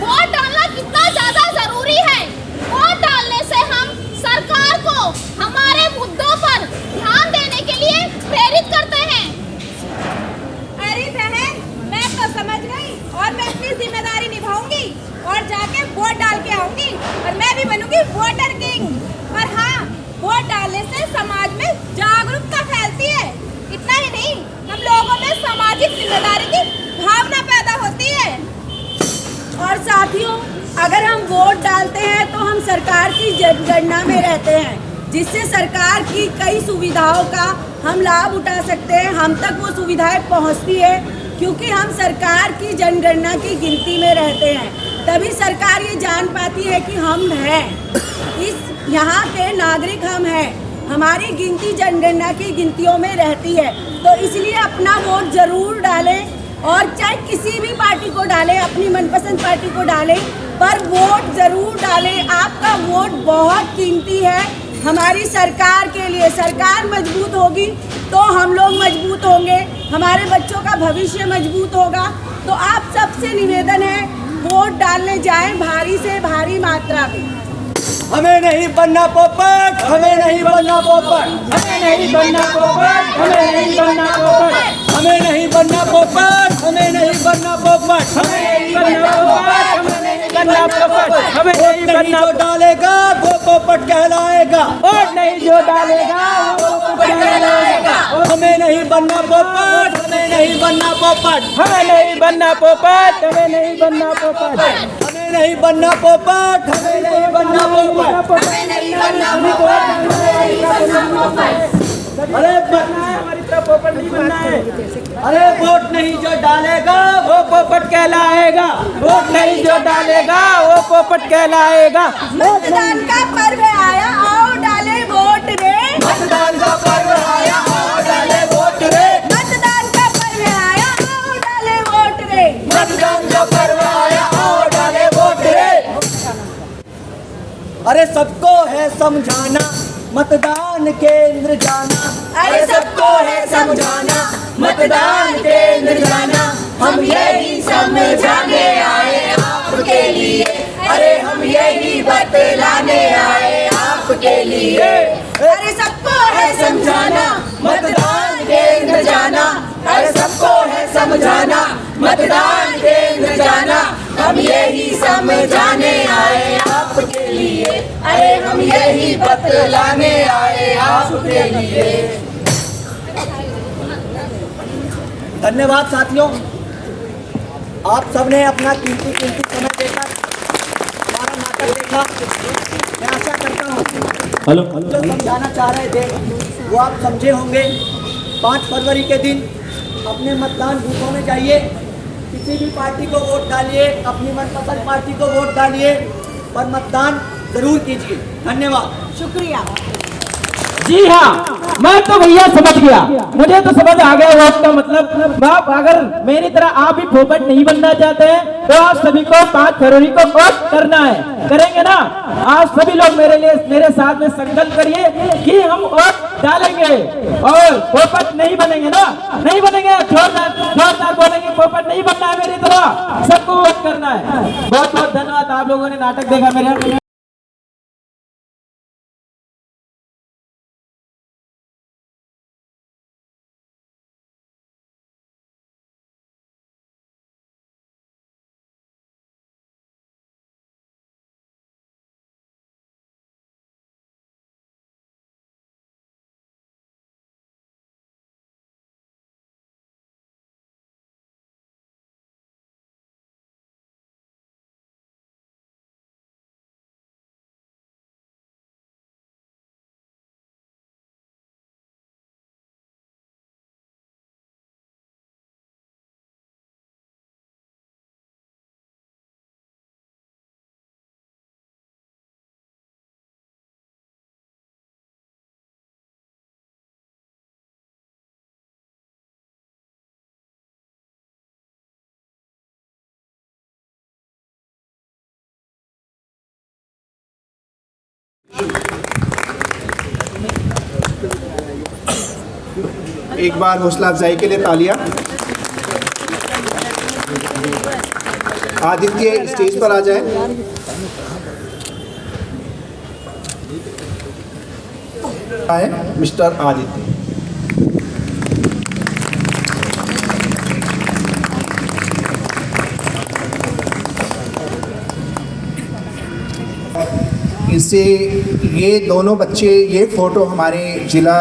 Speaker 7: वोट डालना कितना ज्यादा जरूरी है। वोट डालने से हम सरकार को हमारे मुद्दों पर ध्यान देने के लिए प्रेरित करते हैं।
Speaker 4: अरे बहन, मैं तो समझ गई, और मैं अपनी जिम्मेदारी निभाऊंगी और जाके वोट डाल के आऊंगी, और मैं भी बनूंगी वोटर किंग। और हाँ, वोट डालने से समाज में जागरूकता फैलती है। इतना ही नहीं, हम लोगों में सामाजिक जिम्मेदारी की भावना पैदा होती है। और साथियों, अगर हम वोट डालते हैं तो हम सरकार की जनगणना में रहते हैं, जिससे सरकार की कई सुविधाओं का हम लाभ उठा सकते हैं। हम तक वो सुविधाएं पहुंचती है क्योंकि हम सरकार की जनगणना की गिनती में रहते हैं। तभी सरकार ये जान पाती है कि हम हैं, इस यहाँ के नागरिक हम हैं, हमारी गिनती जनगणना की गिनतियों में रहती है। तो इसलिए अपना वोट जरूर डालें, और चाहे किसी भी पार्टी को डालें, अपनी मनपसंद पार्टी को डालें, पर वोट जरूर डालें। आपका वोट बहुत कीमती है हमारी सरकार के लिए। सरकार मजबूत होगी तो हम लोग मजबूत होंगे, हमारे बच्चों का भविष्य मजबूत होगा। तो आप सबसे निवेदन है, वोट डालने जाएं भारी से भारी मात्रा में।
Speaker 5: हमें नहीं बनना पोपट, हमें नहीं बनना पोपट, हमें नहीं बनना पोपट, हमें नहीं बनना पोपट। हमें नहीं बनना पोपट, हमें नहीं बनना पोपट, हमें नहीं बनना पोपट, हमें नहीं बनना पोपट, हमें नहीं बनना। जो डालेगा वो पोपट कहलाएगा, वोट नहीं जो डालेगा वो पोपट कहलाएगा। हमें नहीं बनना पोपट, हमें नहीं बनना पोपट, हमें नहीं बनना पोपट, हमें नहीं बनना पोपट, हमें नहीं बनना पोपट, हमें नहीं बनना पोपट, हमें नहीं बनना पोपट। अरे बनना है, हमारी तरफ पोपट नहीं बनना है। अरे वोट नहीं जो डालेगा वो पोपट कहलाएगा, वोट नहीं जो डालेगा वो पोपट कहलाएगा।
Speaker 4: मतदान का पर्व आया, आओ डाले वोट रे।
Speaker 5: मतदान का पर्व आया, आओ डाले वोट रे।
Speaker 4: मतदान का पर्व आया, आओ डाले वोट रे।
Speaker 5: मतदान का पर्व आया, आओ डाले वोट रे। अरे सबको है समझाना, मतदान केंद्र जाना।
Speaker 4: अरे सबको है समझाना, मतदान केंद्र जाना। हम यही समझाने आए आपके लिए, अरे हम यही बतलाने आए आपके लिए। अरे सबको है समझाना, मतदान केंद्र जाना। अरे सबको है समझाना, मतदान केंद्र जाना। हम यही समझाने आए आपके लिए, अरे हम यही बतलाने आए आपके लिए।
Speaker 5: धन्यवाद साथियों, आप सबने अपना कीमती समय देकर हमारा नाटक देखा। मैं आशा करता हूँ
Speaker 1: हेलो
Speaker 5: जो समझाना चाह रहे थे वो आप समझे होंगे। 5 फरवरी के दिन अपने मतदान बूथों में जाइए, किसी भी पार्टी को वोट डालिए, अपनी मनपसंद पार्टी को वोट डालिए, पर मतदान जरूर कीजिए। धन्यवाद,
Speaker 4: शुक्रिया।
Speaker 6: जी हाँ, मैं तो भैया समझ गया, मुझे तो समझ आ गया वोट का मतलब। आप अगर मेरी तरह आप भी पोपट नहीं बनना चाहते हैं तो आप सभी को 5 फरवरी को वोट करना है। करेंगे ना? आप सभी लोग मेरे साथ में संकल्प करिए कि हम वोट डालेंगे और पोपट नहीं बनेंगे ना। नहीं बनेंगे, जोरदार बोलेंगे, पोपट नहीं बनना है मेरी तरह, सबको वोट करना है। बहुत बहुत धन्यवाद, आप लोगों ने नाटक देखा मेरे।
Speaker 2: एक बार हौसला अफजाई के लिए तालियां। आदित्य स्टेज पर आ जाए। आए मिस्टर आदित्य। इससे ये दोनों बच्चे, ये फोटो हमारे जिला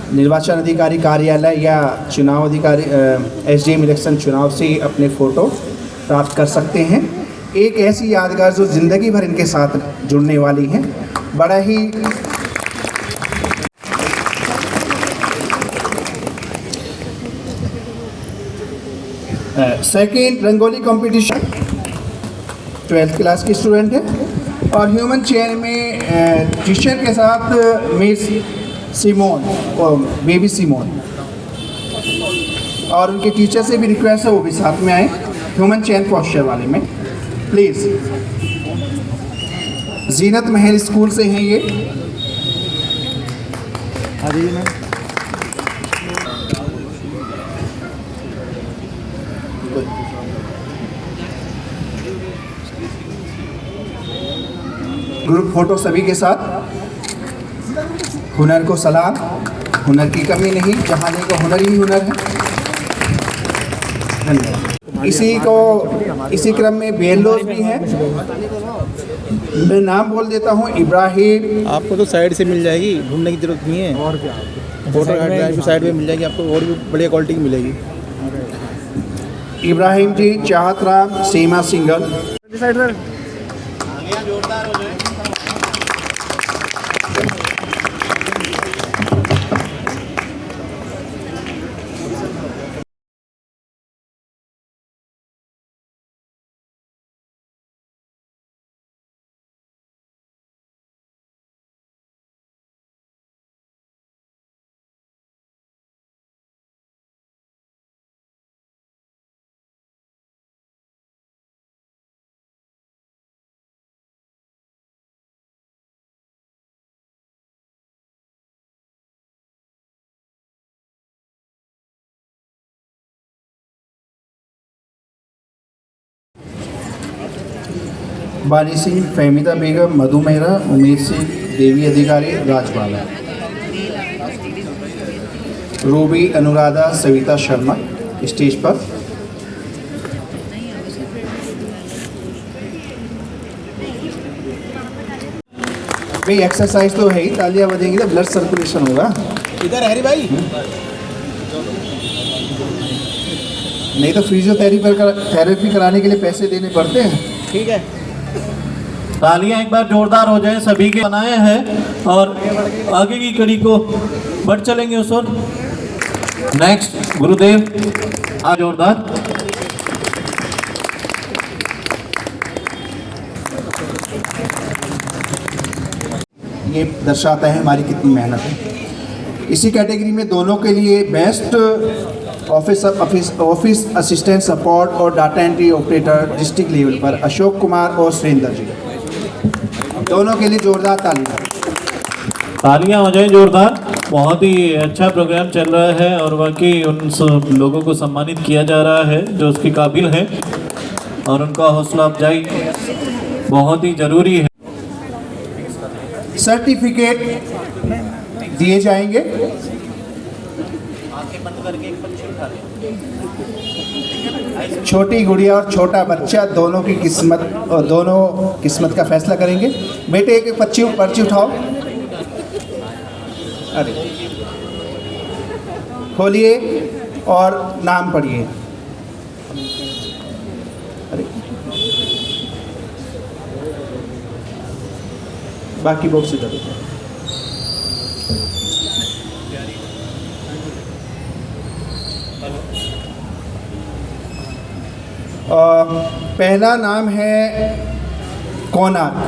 Speaker 2: निर्वाचन अधिकारी कार्यालय या चुनाव अधिकारी एसडीएम इलेक्शन चुनाव से अपने फ़ोटो प्राप्त कर सकते हैं। एक ऐसी यादगार जो ज़िंदगी भर इनके साथ जुड़ने वाली है। बड़ा ही second rangoli competition 12th class की स्टूडेंट है और ह्यूमन चेन में टीचर के साथ मिस सिमोन और बेबी सिमोन, और उनके टीचर से भी रिक्वेस्ट है वो भी साथ में आए ह्यूमन चेन पोस्चर वाले में प्लीज़। जीनत महल स्कूल से हैं ये। ग्रुप फोटो सभी के साथ। हुनर को सलाम। हुनर की कमी नहीं, चाहने का हुनर ही हुनर है। धन्यवाद। इसी क्रम में बेलोज भी हैं। मैं नाम बोल देता हूँ, इब्राहिम।
Speaker 8: आपको तो साइड से मिल जाएगी, ढूंढने की जरूरत नहीं है। और क्या, फोटो भी साइड में मिल जाएगी आपको, और भी बढ़िया क्वालिटी की मिलेगी।
Speaker 2: इब्राहिम जी, चाहत राम, सीमा सिंगल। बानी सिंह, फहमीदा बेगम, मधु मेहरा, उमेश सिंह, देवी अधिकारी, राजबाला। रूबी, अनुराधा, सविता शर्मा स्टेज पर। भाई एक्सरसाइज तो है ही, तालियां बजेंगी तो ब्लड सर्कुलेशन होगा।
Speaker 8: इधर हरी भाई,
Speaker 2: नहीं तो फिजियोथेरेपी कराने के लिए पैसे देने पड़ते हैं।
Speaker 8: ठीक है।
Speaker 1: तालियां एक बार जोरदार हो जाए सभी के बनाए हैं और आगे की कड़ी को बढ़ चलेंगे उस ओर। नेक्स्ट गुरुदेव, आ जोरदार।
Speaker 2: ये दर्शाता है हमारी कितनी मेहनत है। इसी कैटेगरी में दोनों के लिए बेस्ट ऑफिस असिस्टेंट सपोर्ट और data entry operator district level पर अशोक कुमार और सुरेंद्र जी, दोनों के लिए जोरदार
Speaker 1: तालियां हो जाए जोरदार। बहुत ही अच्छा प्रोग्राम चल रहा है और वाकई उन सब लोगों को सम्मानित किया जा रहा है जो उसके काबिल हैं और उनका हौसला अफजाई बहुत ही ज़रूरी है।
Speaker 2: सर्टिफिकेट दिए जाएंगे। छोटी गुड़िया और छोटा बच्चा दोनों की किस्मत का फैसला करेंगे। बेटे एक पर्ची उठाओ। अरे खोलिए और नाम पढ़िए। अरे बाकी बॉक्स इधर। पहला नाम है कोनार्क,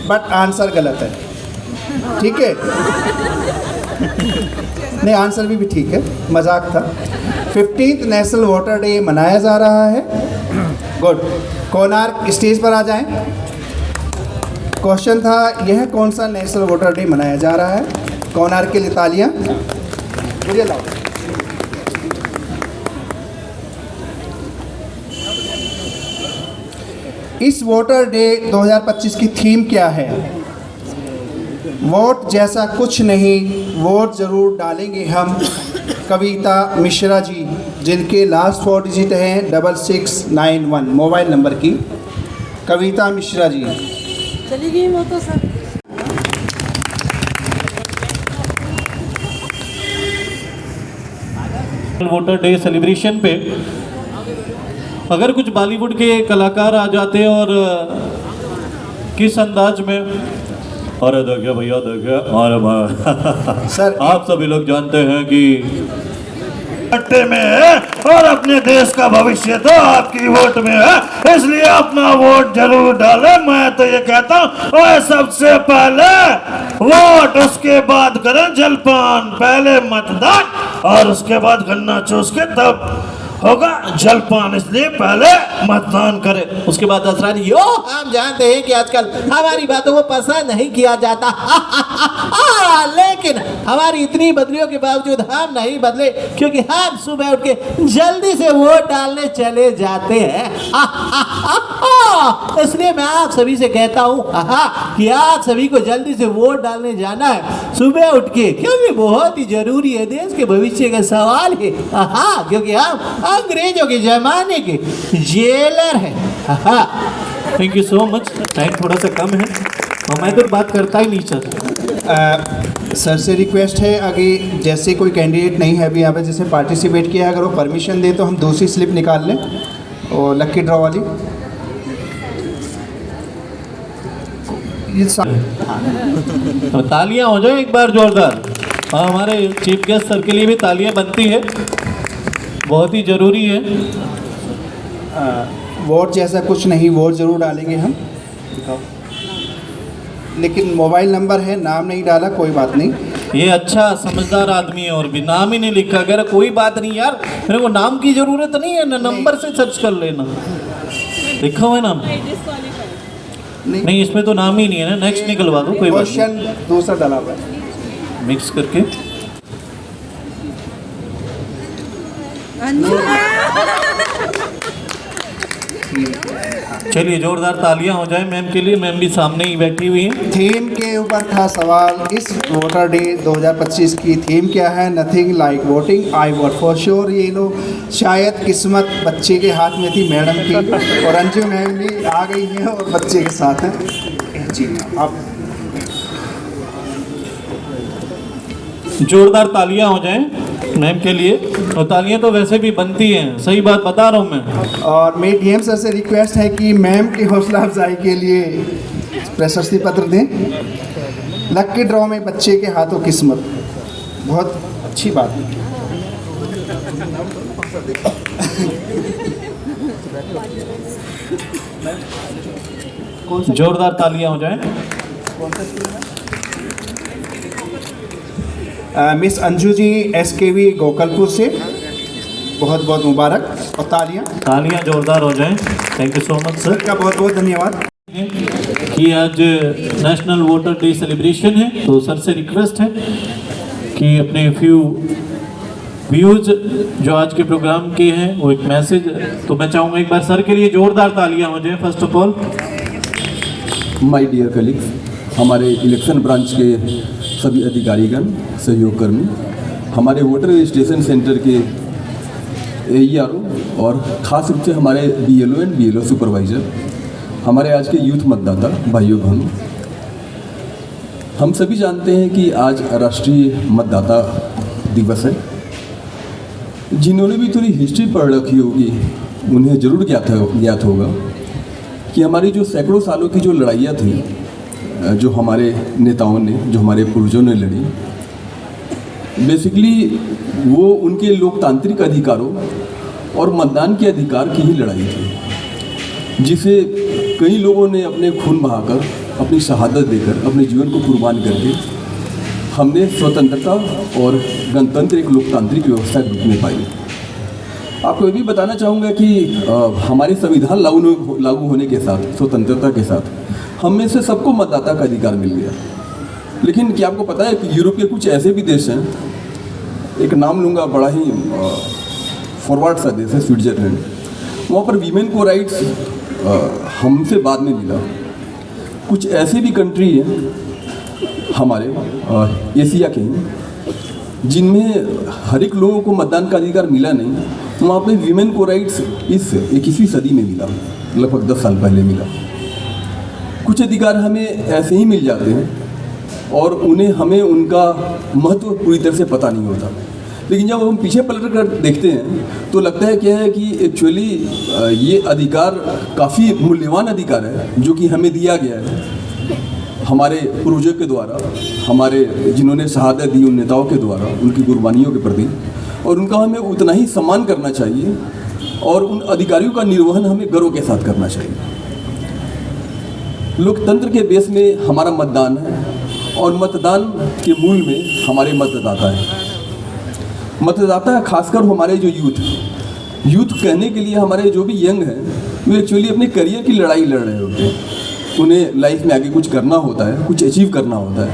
Speaker 2: बट आंसर गलत है। ठीक है, नहीं आंसर भी ठीक है, मजाक था। 15th नेशनल वाटर डे मनाया जा रहा है। गुड। कोनार्क स्टेज पर आ जाएं। क्वेश्चन था यह कौन सा नेशनल वाटर डे मनाया जा रहा है। कोनार्क के लिए तालियां। मुझे लाओ। इस वाटर डे 2025 की थीम क्या है? वोट जैसा कुछ नहीं, वोट ज़रूर डालेंगे हम। कविता मिश्रा जी, जिनके लास्ट 4 डिजिट हैं 6691 मोबाइल नंबर की। कविता मिश्रा जी
Speaker 3: चली गई वो तो सर।
Speaker 1: वोटर डे सेलिब्रेशन पे अगर कुछ बॉलीवुड के कलाकार आ जाते और किस अंदाज में, अरे देखिए भैया देखिए, अरे
Speaker 2: सर
Speaker 1: आप सभी लोग जानते हैं कि अट्टे में है और अपने देश का भविष्य तो आपकी वोट में है, इसलिए अपना वोट जरूर डालें। मैं तो ये कहता हूँ और सबसे पहले वोट, उसके बाद करें जलपान, पहले मतदान और उसके बाद गन्ना चूस के तब होगा जलपान, इसलिए पहले मतदान करें। उसके बाद असरानी, यो हम जानते हैं कि आजकल हमारी बातों को पसंद नहीं किया जाता लेकिन हमारी इतनी बदलियों के बावजूद हम नहीं बदले, क्योंकि हम सुबह उठ के जल्दी से वोट डालने चले जाते हैं। इसलिए मैं आप सभी से कहता हूँ कि आप सभी को जल्दी से वोट डालने जाना है सुबह उठ के, क्योंकि बहुत ही जरूरी है, देश के भविष्य का सवाल है। क्योंकि हम अंग्रेजों के जमाने के जेलर हैं। Thank you so much. Time थोड़ा सा कम है और मैं तो बात करता ही नहीं चाहता।
Speaker 2: सर से रिक्वेस्ट है, आगे जैसे कोई कैंडिडेट नहीं है अभी यहाँ पे जिसने पार्टिसिपेट किया, अगर वो परमिशन दे तो हम दूसरी स्लिप निकाल लें और लक्की ड्रॉ वाली।
Speaker 1: तो तालियां हो जाए एक बार जोरदार, और हमारे चीफ गेस्ट सर के लिए भी तालियां बनती है, बहुत ही जरूरी है।
Speaker 2: वोट जैसा कुछ नहीं, वोट ज़रूर डालेंगे हम, लेकिन मोबाइल नंबर है, नाम नहीं डाला, कोई बात नहीं।
Speaker 1: ये अच्छा समझदार आदमी है और भी नाम ही नहीं लिखा। अगर कोई बात नहीं यार, मेरे को नाम की जरूरत नहीं है ना, नंबर से सर्च कर लेना, लिखा हुआ है नाम। नहीं इसमें तो नाम ही नहीं है ना, नेक्स्ट निकलवा दो, कोई बात
Speaker 2: क्वेश्चन दूसरा डाला हुआ है
Speaker 1: मिक्स करके। चलिए जोरदार तालियां हो जाए मैम के लिए, मैम भी सामने ही बैठी हुई हैं।
Speaker 2: थीम के ऊपर था सवाल, इस वोटर डे 2025 की थीम क्या है? Nothing like voting, I vote for sure. ये लो शायद किस्मत बच्चे के हाथ में थी, मैडम की, और अंजू मैम भी आ गई हैं और बच्चे के साथ हैं जी। आप
Speaker 1: जोरदार तालियां हो जाएं मैम के लिए, और तालियां तो वैसे भी बनती हैं, सही बात बता रहा हूं मैं।
Speaker 2: और मेरी डीएम सर से रिक्वेस्ट है कि मैम की हौसला अफजाई के लिए प्रशस्ति पत्र दें। लक्की ड्रॉ में बच्चे के हाथों किस्मत, बहुत अच्छी बात है।
Speaker 1: जोरदार तालियां हो जाएं।
Speaker 2: मिस अंजू जी SKV गोकलपुर से बहुत बहुत मुबारक, और तालियां
Speaker 1: जोरदार हो जाएं। Thank you so much sir
Speaker 2: का बहुत बहुत धन्यवाद।
Speaker 1: कि आज नेशनल वोटर डे सेलिब्रेशन है, तो सर से रिक्वेस्ट है कि अपने फ्यू व्यूज जो आज के प्रोग्राम के हैं वो एक मैसेज, तो मैं चाहूँगा एक बार सर के लिए जोरदार तालियां हो जाएं। First of all
Speaker 9: my dear colleagues, हमारे इलेक्शन ब्रांच के सभी अधिकारीगण, सहयोगकर्मी, हमारे वोटर रजिस्ट्रेशन सेंटर के AERO और ख़ास रूप से हमारे BLO एंड BLO सुपरवाइज़र, हमारे आज के यूथ मतदाता भाइयों बहनों, हम सभी जानते हैं कि आज राष्ट्रीय मतदाता दिवस है। जिन्होंने भी थोड़ी हिस्ट्री पढ़ रखी होगी उन्हें ज़रूर ज्ञात होगा कि हमारी जो सैकड़ों सालों की जो लड़ाइयाँ थी, जो हमारे नेताओं ने, जो हमारे पूर्वजों ने लड़ी, बेसिकली वो उनके लोकतांत्रिक अधिकारों और मतदान के अधिकार की ही लड़ाई थी, जिसे कई लोगों ने अपने खून बहाकर, अपनी शहादत देकर, अपने जीवन को कुर्बान करके हमने स्वतंत्रता और गणतंत्र एक लोकतांत्रिक व्यवस्था के रूप में पाई। आपको ये भी बताना चाहूँगा कि हमारे संविधान लागू होने के साथ, स्वतंत्रता के साथ, हम में से सबको मतदाता का अधिकार मिल गया। लेकिन क्या आपको पता है कि यूरोप के कुछ ऐसे भी देश हैं, एक नाम लूँगा, बड़ा ही फॉरवर्ड सा देश है स्विट्जरलैंड, वहाँ पर वीमेन को राइट्स हमसे बाद में मिला। कुछ ऐसे भी कंट्री हैं हमारे एशिया के, जिनमें हर एक लोगों को मतदान का अधिकार मिला नहीं, वहाँ पे वीमेन को राइट्स इस 21वीं सदी में मिला, लगभग 10 साल पहले मिला। कुछ अधिकार हमें ऐसे ही मिल जाते हैं और हमें उनका महत्व पूरी तरह से पता नहीं होता, लेकिन जब हम पीछे पलट कर देखते हैं तो लगता है क्या है कि एक्चुअली ये अधिकार काफ़ी मूल्यवान अधिकार है जो कि हमें दिया गया है हमारे पूर्वजों के द्वारा, हमारे जिन्होंने शहादत दी उन नेताओं के द्वारा, उनकी कुर्बानियों के प्रति, और उनका हमें उतना ही सम्मान करना चाहिए और उन अधिकारियों का निर्वहन हमें गर्व के साथ करना चाहिए। लोकतंत्र के बेस में हमारा मतदान है और मतदान के मूल में हमारे मतदाता हैं। मतदाता खासकर हमारे जो यूथ, यूथ कहने के लिए हमारे जो भी यंग हैं वो एक्चुअली अपने करियर की लड़ाई लड़ रहे होते हैं। उन्हें लाइफ में आगे कुछ करना होता है, कुछ अचीव करना होता है,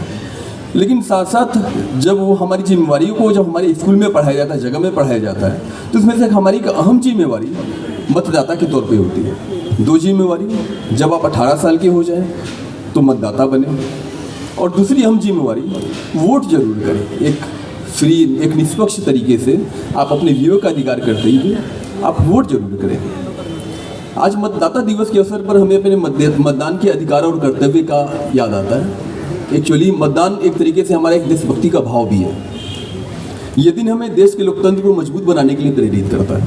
Speaker 9: लेकिन साथ साथ जब वो हमारी जिम्मेवारियों को जब हमारे स्कूल में पढ़ाया जाता है, जगह में पढ़ाया जाता है, तो उसमें से हमारी एक अहम जिम्मेवारी मतदाता के तौर पे होती है। दो जिम्मेवारी, जब आप 18 साल के हो जाएं तो मतदाता बने, और दूसरी अहम जिम्मेवारी वोट जरूर करें। एक फ्री, एक निष्पक्ष तरीके से आप अपने विवेक का अधिकार करते ही आप वोट जरूर करें। आज मतदाता दिवस के अवसर पर हमें अपने मतदान के अधिकार और कर्तव्य का याद आता है। एक्चुअली मतदान एक तरीके से हमारा एक देशभक्ति का भाव भी है। ये दिन हमें देश के लोकतंत्र को मजबूत बनाने के लिए प्रेरित करता है।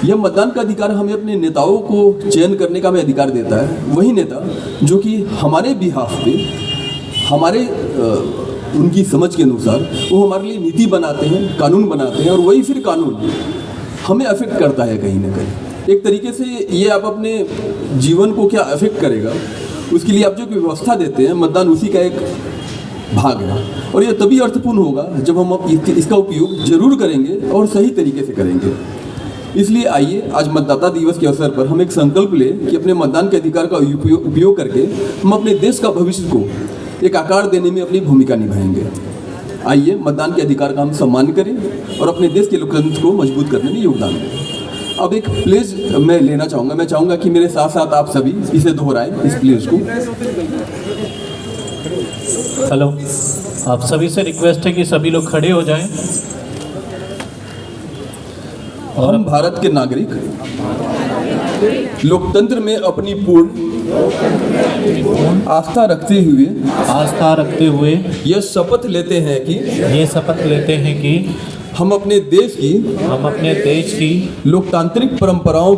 Speaker 9: यह मतदान का अधिकार हमें अपने नेताओं को चयन करने का हमें अधिकार देता है। वही नेता जो कि हमारे बिहाफ पे, हमारे उनकी समझ के अनुसार वो हमारे लिए नीति बनाते हैं, कानून बनाते हैं, और वही फिर कानून हमें अफेक्ट करता है कहीं ना कहीं। एक तरीके से ये आप अपने जीवन को क्या अफेक्ट करेगा, उसके लिए आप जो व्यवस्था देते हैं, मतदान उसी का एक भाग है। और ये तभी अर्थपूर्ण होगा जब हम इसका उपयोग जरूर करेंगे और सही तरीके से करेंगे। इसलिए आइए आज मतदाता दिवस के अवसर पर हम एक संकल्प लें कि अपने मतदान के अधिकार का उपयोग करके हम अपने देश का भविष्य को एक आकार देने में अपनी भूमिका निभाएंगे। आइए मतदान के अधिकार का हम सम्मान करें और अपने देश के लोकतंत्र को मजबूत करने में योगदान दें। अब एक प्लेज मैं लेना चाहूँगा, मैं चाहूँगा कि मेरे साथ साथ आप सभी इसे दोहराएं, इस प्लेज को।
Speaker 1: हेलो, आप सभी से रिक्वेस्ट है कि सभी लोग खड़े हो जाएं। और
Speaker 9: हम भारत के नागरिक लोकतंत्र में अपनी पूर्ण आस्था रखते हुए यह शपथ लेते हैं कि हम अपने देश की लोकतांत्रिक परंपराओं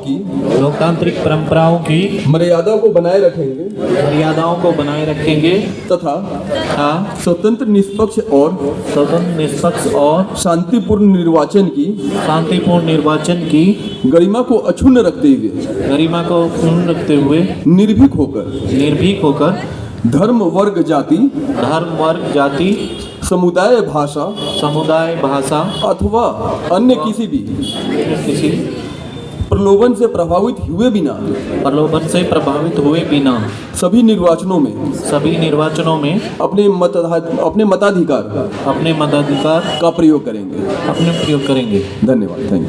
Speaker 9: की मर्यादाओं को बनाए रखेंगे तथा स्वतंत्र निष्पक्ष और शांतिपूर्ण निर्वाचन की गरिमा को अक्षुण्ण रखते हुए निर्भीक होकर धर्म वर्ग जाति समुदाय भाषा अथवा अन्य किसी भी प्रलोभन से प्रभावित हुए बिना सभी निर्वाचनों में अपने मताधिकार का प्रयोग करेंगे। धन्यवाद, थैंक यू।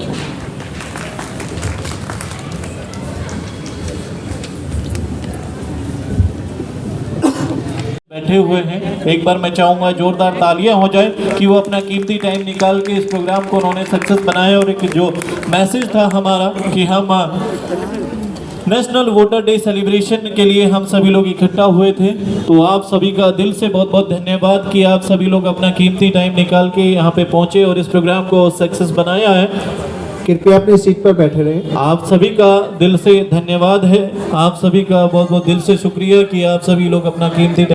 Speaker 1: बैठे हुए हैं, एक बार मैं चाहूंगा जोरदार तालियां हो जाए कि वो अपना कीमती टाइम निकाल के इस प्रोग्राम को उन्होंने सक्सेस बनाया। और एक जो मैसेज था हमारा कि हम नेशनल वोटर डे सेलिब्रेशन के लिए हम सभी लोग इकट्ठा हुए थे, तो आप सभी का दिल से बहुत बहुत धन्यवाद कि आप सभी लोग अपना कीमती टाइम निकाल के यहाँ पे पहुँचे और इस प्रोग्राम को सक्सेस बनाया है।
Speaker 2: कृपया अपनी सीट पर बैठे रहें।
Speaker 1: आप सभी का दिल से धन्यवाद है, आप सभी का बहुत बहुत दिल से शुक्रिया कि आप सभी लोग अपना कीमती